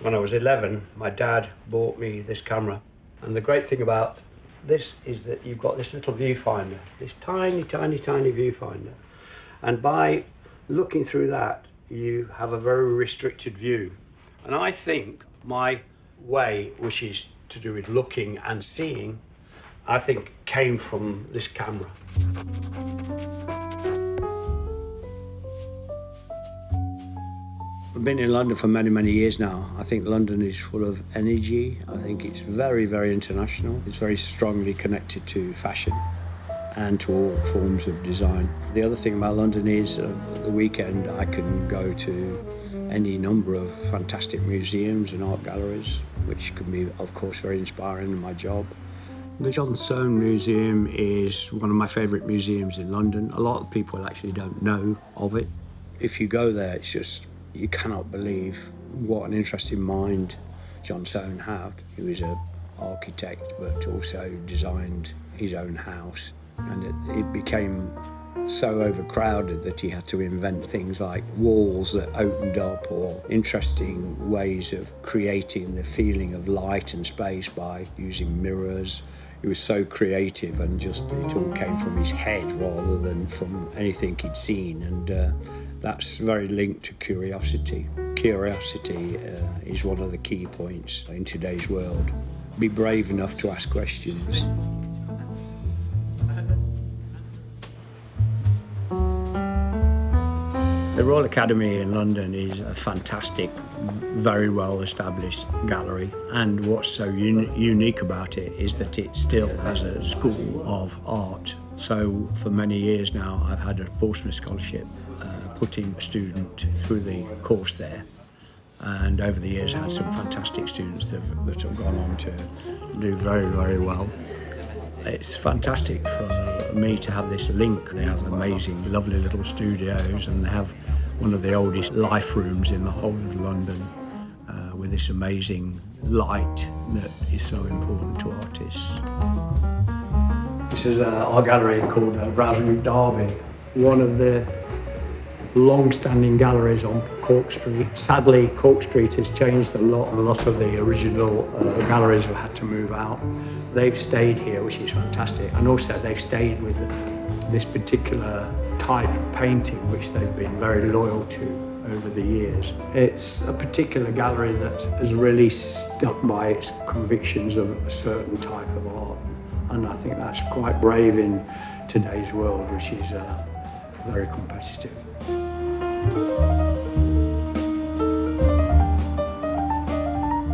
When I was 11, my dad bought me this camera. And the great thing about this is that you've got this little viewfinder, this tiny, tiny, tiny viewfinder. And by looking through that, you have a very restricted view. And I think my way, which is to do with looking and seeing, I think came from this camera. I've been in London for many, many years now. I think London is full of energy. I think it's very, very international. It's very strongly connected to fashion and to all forms of design. The other thing about London is at the weekend I can go to any number of fantastic museums and art galleries, which can be, of course, very inspiring in my job. The John Soane Museum is one of my favourite museums in London. A lot of people actually don't know of it. If you go there, it's just, you cannot believe what an interesting mind John Soane had. He was an architect, but also designed his own house. And it became so overcrowded that he had to invent things like walls that opened up or interesting ways of creating the feeling of light and space by using mirrors. He was so creative, and just it all came from his head rather than from anything he'd seen. And that's very linked to curiosity. Curiosity is one of the key points in today's world. Be brave enough to ask questions. The Royal Academy in London is a fantastic, very well established gallery, and what's so unique about it is that it still has a school of art. So for many years now I've had a Portsmouth scholarship putting a student through the course there, and over the years I had some fantastic students that have gone on to do very, very well. It's fantastic for me to have this link. They have amazing, lovely little studios, and they have one of the oldest life rooms in the whole of London with this amazing light that is so important to artists. This is our gallery called Browsing Derby, one of the long-standing galleries on Cork Street. Sadly, Cork Street has changed a lot. A lot of the original galleries have had to move out. They've stayed here, which is fantastic, and also they've stayed with this particular type of painting, which they've been very loyal to over the years. It's a particular gallery that has really stuck by its convictions of a certain type of art, and I think that's quite brave in today's world, which is very competitive.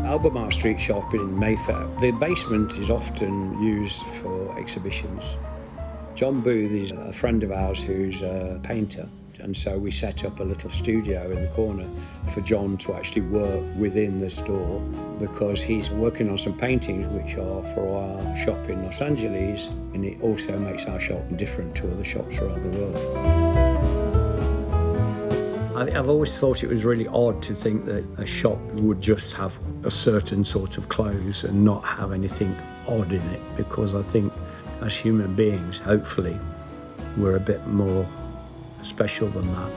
Albemarle Street shop in Mayfair. The basement is often used for exhibitions. John Booth is a friend of ours who's a painter, and so we set up a little studio in the corner for John to actually work within the store, because he's working on some paintings which are for our shop in Los Angeles, and it also makes our shop different to other shops around the world. I've always thought it was really odd to think that a shop would just have a certain sort of clothes and not have anything odd in it, because I think as human beings, hopefully, we're a bit more special than that.